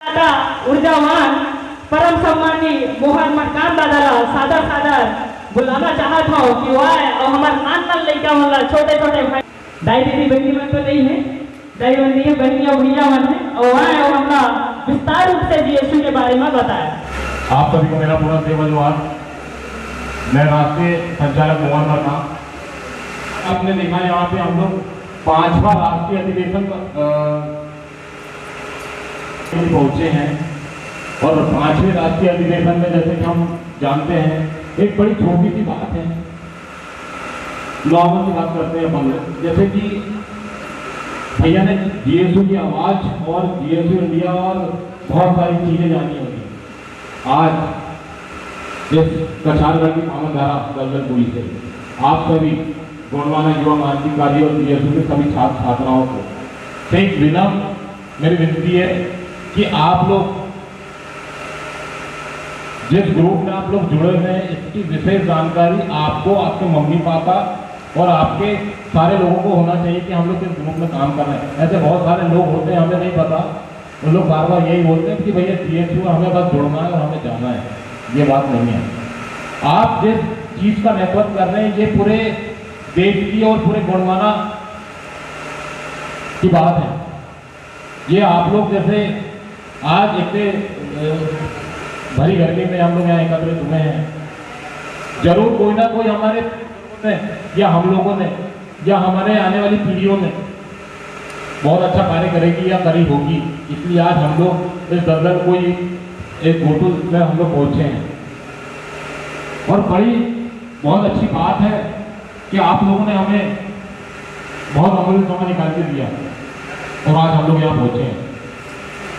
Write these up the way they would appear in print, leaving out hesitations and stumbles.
आता ऊर्जावान परम सम्मानी मोहन मरकाम दादाला सादर सादर बुलाना चाहत हो कि वाय और हमारे नान लड़का वाला छोटे छोटे भाई दाई दीदी बहनी मन तो नहीं है, दाई बहनी है, बहनियां भैया मन है और वाय और हमला विस्तार रूप से जीएसयू के बारे में बताया। आप सभी को मेरा पूरा सेवाजवान। मैं राष्ट्रीय संचालक मोहन मरकाम। आपने देखा यहाँ पे हम लोग 5वां राष्ट्रीय अधिवेशन पहुंचे हैं और 5वें राष्ट्रीय अधिवेशन में जैसे कि हम जानते हैं एक बड़ी छोटी सी बात है, नॉर्मल सी बात करते हैं अपन लोग, जैसे कि भैया ने जीएसयू की आवाज और जीएसयू इंडिया और बहुत सारी चीजें जानी होगी। आज इस कछारगढ़ की पावनधारा दलदलपुरी से आप सभी गोंडवाना युवा क्रांतिकारी और जीएसयू के सभी छात्र छात्राओं को एक विनम्र मेरी विनती है कि आप लोग जिस ग्रुप में आप लोग जुड़े हुए हैं इसकी विशेष जानकारी आपको, आपके मम्मी पापा और आपके सारे लोगों को होना चाहिए कि हम लोग किस ग्रुप में काम कर रहे हैं। ऐसे बहुत सारे लोग होते हैं, हमें नहीं पता, वो लोग बार बार यही बोलते हैं कि भैया जीएसयू हमें बस जुड़ना है और हमें जाना है। ये बात नहीं है। आप जिस चीज का नेतृत्व कर रहे हैं ये पूरे देश की और पूरे गोंडवाना की बात है। ये आप लोग जैसे आज इतने भरी गर्मी में हम लोग यहाँ एकत्रित हुए हैं, जरूर कोई ना कोई हमारे ने या हम लोगों ने या हमारे आने वाली पीढ़ियों ने बहुत अच्छा कार्य करेगी या करी होगी, इसलिए आज हम लोग इस दलदल कोई एक गोटू में हम लोग पहुंचे हैं। और बड़ी बहुत अच्छी बात है कि आप लोगों ने हमें बहुत अमूल्य समय निकाल के दिया और आज हम लोग यहाँ पहुंचे हैं।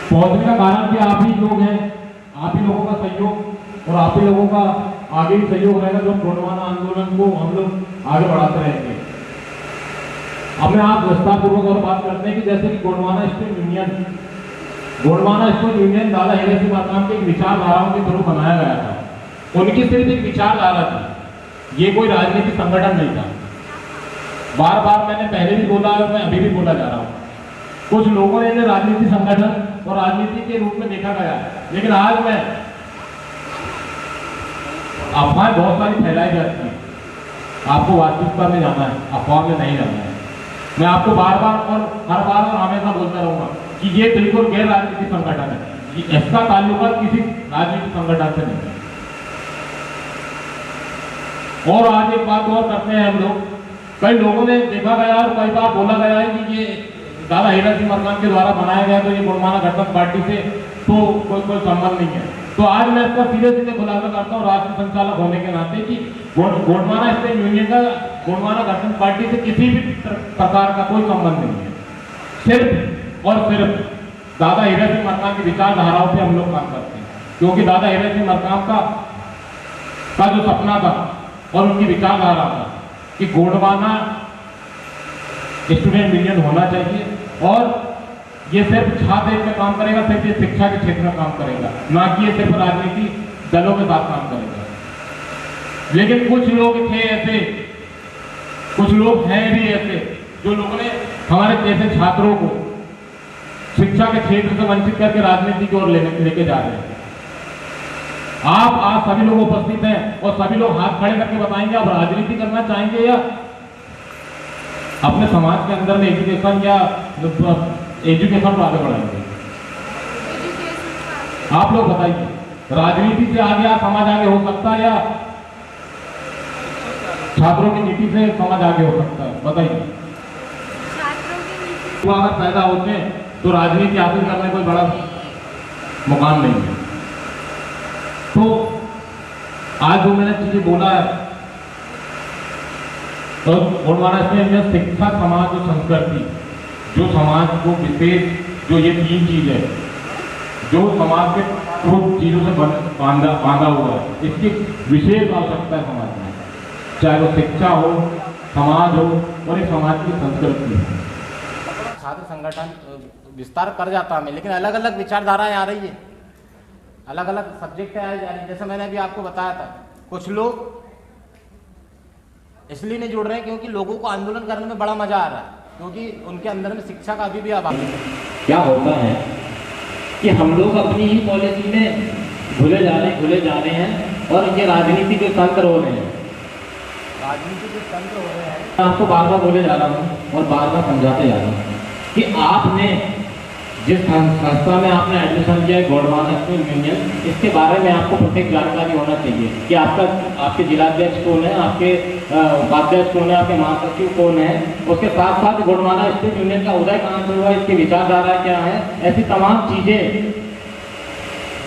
पहुंचने का कारण कि आप ही लोग हैं, आप ही लोगों का सहयोग और आप ही लोगों का आगे भी सहयोग रहेगा जो गोंडवाना आंदोलन को हम लोग आगे बढ़ाते रहेंगे। अपने आप विस्तार पूर्वक और बात करते हैं कि जैसे कि गोंडवाना स्टूडेंट यूनियन दादा हीरा सिंह मरकाम के एक विचारधाराओं के थ्रू बनाया गया था। उनकी सिर्फ एक विचारधारा थी, ये कोई राजनीतिक संगठन नहीं था। बार बार मैंने पहले भी बोला और मैं अभी भी बोला जा रहा हूँ, कुछ लोगों ने इन्हें राजनीतिक संगठन और राजनीति के रूप में देखा गया, लेकिन आज मैं अफवाहें बहुत सारी फैलाई जाती हैं, आपको वास्तविकता में जाना है, अफवाह में नहीं जाना है। मैं आपको बार बार और हर बार और हमेशा बोलता रहूंगा कि ये बिल्कुल गैर राजनीतिक संगठन है, इसका ताल्लुक किसी राजनीतिक संगठन से नहीं है। और आज एक बात और करते हैं हम लोग, कई लोगों ने देखा गया और कई बार बोला गया है कि ये दादा हीरा सिंह मरकाम के द्वारा बनाया गया तो ये गोंडवाना गठबंधन पार्टी से तो कोई संबंध नहीं है। तो आज मैं इसका सीधे सीधे खुलासा करता हूँ राष्ट्रीय संचालक होने के नाते कि गोंडवाना स्टेट यूनियन का गोंडवाना गठबंधन पार्टी से किसी भी प्रकार का कोई संबंध नहीं है। सिर्फ और सिर्फ दादा हीरा सिंह मरकाम की विचारधाराओं पे हम लोग काम करते हैं, क्योंकि दादा हीरा सिंह मरकाम का जो सपना था और उनकी विचारधारा था कि गोंडवाना स्टूडेंट यूनियन होना चाहिए और ये सिर्फ छात्र में काम करेगा, सिर्फ ये शिक्षा के क्षेत्र में काम करेगा, ना कि ये सिर्फ राजनीति दलों के साथ काम करेगा। लेकिन कुछ लोग थे ऐसे, कुछ लोग हैं भी ऐसे, जो लोगों ने हमारे जैसे छात्रों को शिक्षा के क्षेत्र से वंचित करके राजनीति की ओर लेके जा रहे हैं। आप आज सभी लोग उपस्थित हैं और सभी लोग हाथ खड़े करके बताएंगे आप राजनीति करना चाहेंगे या अपने समाज के अंदर में एजुकेशन या एजुकेशन को आगे बढ़ाएंगे? आप लोग बताइए, राजनीति से आगे समाज आगे हो सकता है या छात्रों की नीति से समाज आगे हो सकता है? बताइए। तो अगर पैदा होते हैं तो राजनीति हासिल करने कोई बड़ा मुकाम नहीं है। तो आज जो मैंने चीजें बोला है तो गोंडवाना में शिक्षा, समाज और संस्कृति, जो समाज को विशेष, जो ये तीन चीज है जो समाज के कुछ चीजों से बांधा हुआ है, इसकी विशेष आवश्यकता है समाज में, चाहे वो शिक्षा हो, समाज हो और एक समाज की संस्कृति हो। छात्र संगठन विस्तार कर जाता है, लेकिन अलग अलग विचारधाराएं आ रही है, अलग अलग सब्जेक्ट आ जा रही है। जैसे मैंने अभी आपको बताया था, कुछ लोग इसलिए नहीं जुड़ रहे हैं क्योंकि लोगों को आंदोलन करने में बड़ा मजा आ रहा है, क्योंकि उनके अंदर में शिक्षा का अभी भी अभाव है। क्या होता है कि हम लोग अपनी ही पॉलिसी में घुले जा रहे हैं और ये राजनीति के तंत्र हो रहे हैं। राजनीति के तंत्र हो रहे हैं। मैं आपको बार बार बोले जा रहा हूँ और बार बार समझाते जा रहा हूँ कि आपने जिस संस्था में आपने एडमिशन किया है गोंडवाना स्कूल यूनियन, इसके बारे में आपको प्रत्येक जानकारी होना चाहिए कि आपके जिलाध्यक्ष कौन है, आपके उपाध्यक्ष कौन है, आपके महासचिव कौन है। उसके साथ साथ गोंडवाना स्कूल यूनियन का उदय कहाँ से हुआ, इसकी विचारधारा क्या है, ऐसी तमाम चीज़ें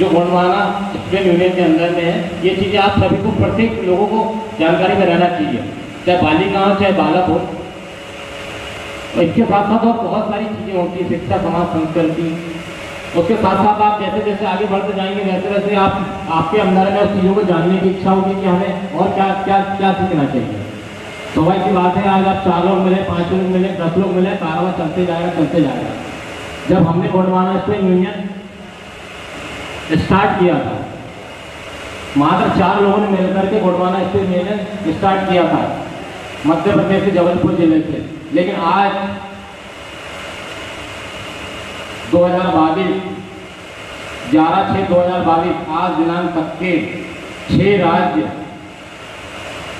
जो गोंडवाना स्कूल यूनियन के अंदर में है, ये चीज़ें आप सभी को, प्रत्येक लोगों को जानकारी में रहना चाहिए, चाहे बालिका हो चाहे बालक हो। और इसके साथ साथ और बहुत सारी चीज़ें होती है, शिक्षा, समाज, संस्कृति। उसके साथ साथ आप जैसे जैसे आगे बढ़ते जाएंगे वैसे वैसे आपके अंदर में उस चीज़ों को जानने की इच्छा होगी कि हमें और क्या क्या क्या सीखना चाहिए। तो वही की बात है, आज आप 4 लोग मिले, 5 लोग मिले, 10 लोग मिले, कारवा चलते जाएगा। जब हमने गोंडवाना स्कूल यूनियन स्टार्ट किया था, मात्र 4 लोगों ने मिलकर के गोंडवाना स्कूल यूनियन स्टार्ट किया था मध्य प्रदेश के जबलपुर जिले से। लेकिन आज 2022 11/6/2022 आज दिनांक तक के 6 राज्य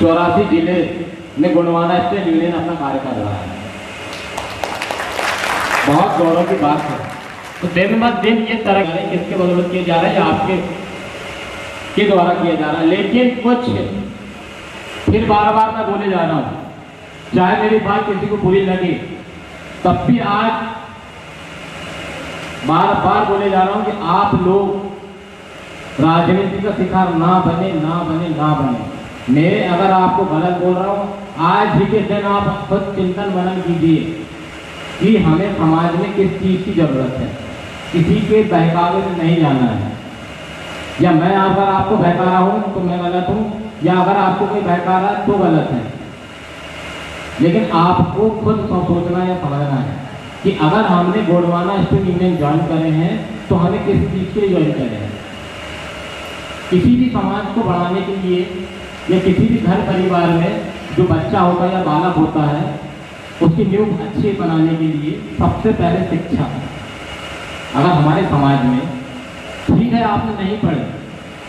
84 जिले में गोंडवाना स्कूल यूनियन अपना कार्य कर रहा है। बहुत गौरव की बात है। तो दिन ब दिन ये तरह किसके बदौलत किया जा रहा है, आपके के द्वारा किया जा रहा है। लेकिन कुछ फिर बार बार मैं बोले जा रहा हूँ, चाहे मेरी बात किसी को बुरी लगे, तब भी आज बार बार बोले जा रहा हूँ कि आप लोग राजनीति का शिकार ना बने। मैं अगर आपको गलत बोल रहा हूँ, आज ही के दिन आप खुद चिंतन मनन कीजिए कि हमें समाज में किस चीज़ की जरूरत है। किसी के बहकावे में नहीं जाना है, या मैं अगर आपको बहका रहा हूँ तो मैं गलत हूँ, या अगर आपको कोई बहका रहा है तो गलत है। लेकिन आपको खुद सोचना या समझना है कि अगर हमने गोंडवाना स्कूल यूनियन ज्वाइन करे हैं तो हमें किस चीज़ के लिए ज्वाइन करें हैं। किसी भी समाज को बढ़ाने के लिए या किसी भी घर परिवार में जो बच्चा होता है या बालक होता है, उसकी नींव अच्छी बनाने के लिए सबसे पहले शिक्षा। अगर हमारे समाज में, ठीक है आपने नहीं पढ़े,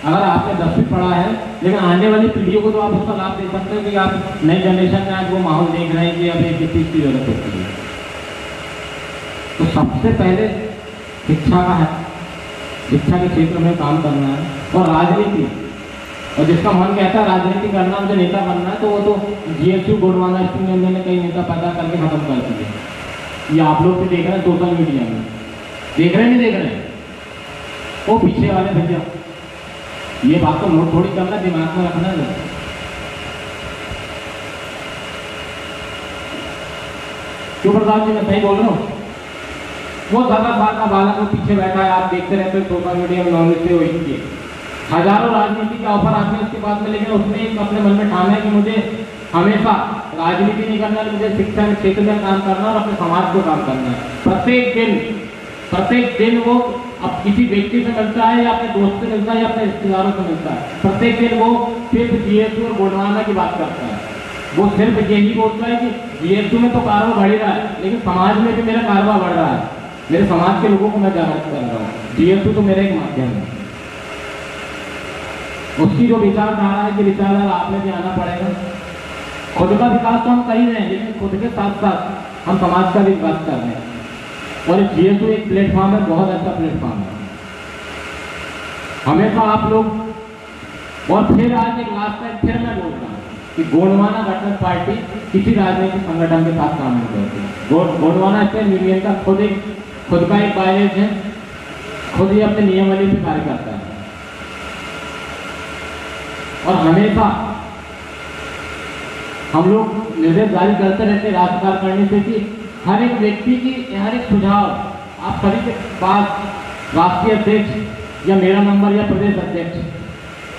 अगर आपने 10वीं पढ़ा है, लेकिन आने वाली पीढ़ियों को तो आप उसका लाभ दे सकते हो कि आप नई जनरेशन में आज वो माहौल देख रहे हैं कि अब किस चीज़ की जरूरत होती है। तो सबसे पहले शिक्षा का है, शिक्षा के क्षेत्र में काम करना है। और राजनीति, और जिसका मन कहता है राजनीति करना, मुझे नेता बनना है, तो वो तो GSU गोंडवाना स्कूल यूनियन ने कई नेता पैदा करके खत्म कर दिए। ये आप लोग भी देख रहे हैं सोशल मीडिया में, देख रहे हैं नहीं देख रहे हैं, वो पीछे वाले भैया, ये बात तो नोट थोड़ी करना, दिमाग में रखना है। क्यों प्रताप जी, मैं सही बोल रहा हूँ? वो 10 साल का बालक वो पीछे बैठा है, आप देखते रहते हो सोशल मीडिया में, नॉलेज से वही किए, हजारों राजनीति के ऑफर आते हैं उसके बाद में, लेकिन उसने एक अपने मन में ठाना है कि मुझे हमेशा राजनीति नहीं करना है, मुझे शिक्षा के क्षेत्र में काम करना है और अपने समाज को काम करना है। प्रत्येक दिन वो अब किसी व्यक्ति से मिलता है या अपने दोस्त से मिलता है या अपने रिश्तेदारों से मिलता है, प्रत्येक दिन वो सिर्फ GSU और गोंडवाना की बात करता है। वो सिर्फ यही बोलता है कि GSU में तो कारोबार बढ़ ही रहा है, लेकिन समाज में भी मेरा कारोबार बढ़ रहा है, मेरे समाज के लोगों को मैं जागरूक कर रहा हूँ। GSU तो मेरा एक माध्यम है। उसकी जो विचारधारा है कि विचारधारा आपने भी आना पड़ेगा। खुद का विकास तो हम कर ही रहे हैं, लेकिन खुद के साथ साथ हम समाज का भी विकास कर रहे हैं। और GSU एक प्लेटफॉर्म है, बहुत अच्छा प्लेटफॉर्म है। हमेशा आप लोग, और फिर आज एक लास्ट टाइम फिर मैं बोल रहा हूँ कि गोंडवाना गठबंधन पार्टी किसी राजनीतिक संगठन के साथ काम नहीं करती। गोंडवाना स्कूल यूनियन का खुद का एक बायलेज है, खुद ही अपने नियमावली से कार्य करता है। और हमेशा हम लोग निर्देश जारी करते रहते हैं राजकाज करने से कि हर एक व्यक्ति की, हर एक सुझाव आप सभी के पास राष्ट्रीय अध्यक्ष या मेरा नंबर या प्रदेश अध्यक्ष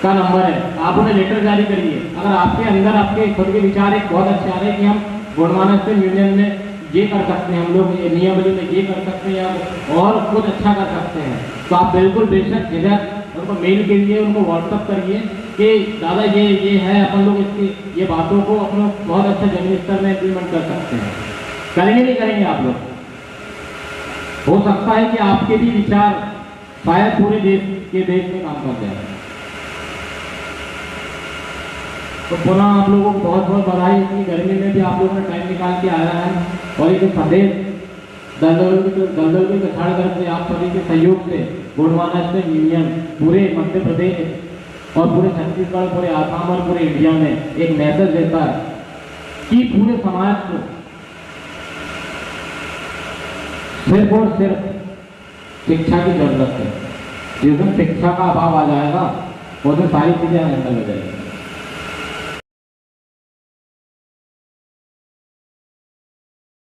का नंबर है, आप उन्हें लेटर जारी करिए। अगर आपके अंदर आपके खुद के विचार एक बहुत अच्छे आ रहे हैं कि हम गोंडवाना स्कूल यूनियन में ये कर सकते हैं, हम लोग नियमावली में ये कर सकते हैं या और कुछ अच्छा कर सकते हैं, तो आप बिल्कुल बेशक झिझक उनको मेल करिए, उनको व्हाट्सअप करिए कि दादा ये है, अपन लोग इसकी ये बातों को अपना बहुत अच्छा जमीनी स्तर में इम्प्लीमेंट कर सकते हैं। करेंगे नहीं करेंगे आप लोग? हो सकता है कि आपके भी विचार शायद पूरे देश में काम कर जाए। तो पुनः आप लोगों को बहुत बहुत बधाई। इतनी गर्मी में भी आप लोगों ने टाइम निकाल के आया है और ये फतेह दलदल की कछाड़ तरफ से आप सभी के सहयोग से गोंडवाना स्टेट यूनियन पूरे मध्य प्रदेश और पूरे छत्तीसगढ़, पूरे आसाम और पूरे इंडिया में एक मैसेज देता है कि पूरे समाज को सिर्फ और सिर्फ शिक्षा की जरूरत है। जिस दिन शिक्षा का अभाव आ जाएगा उस दिन सारी चीजें हैंडल हो जाएगी।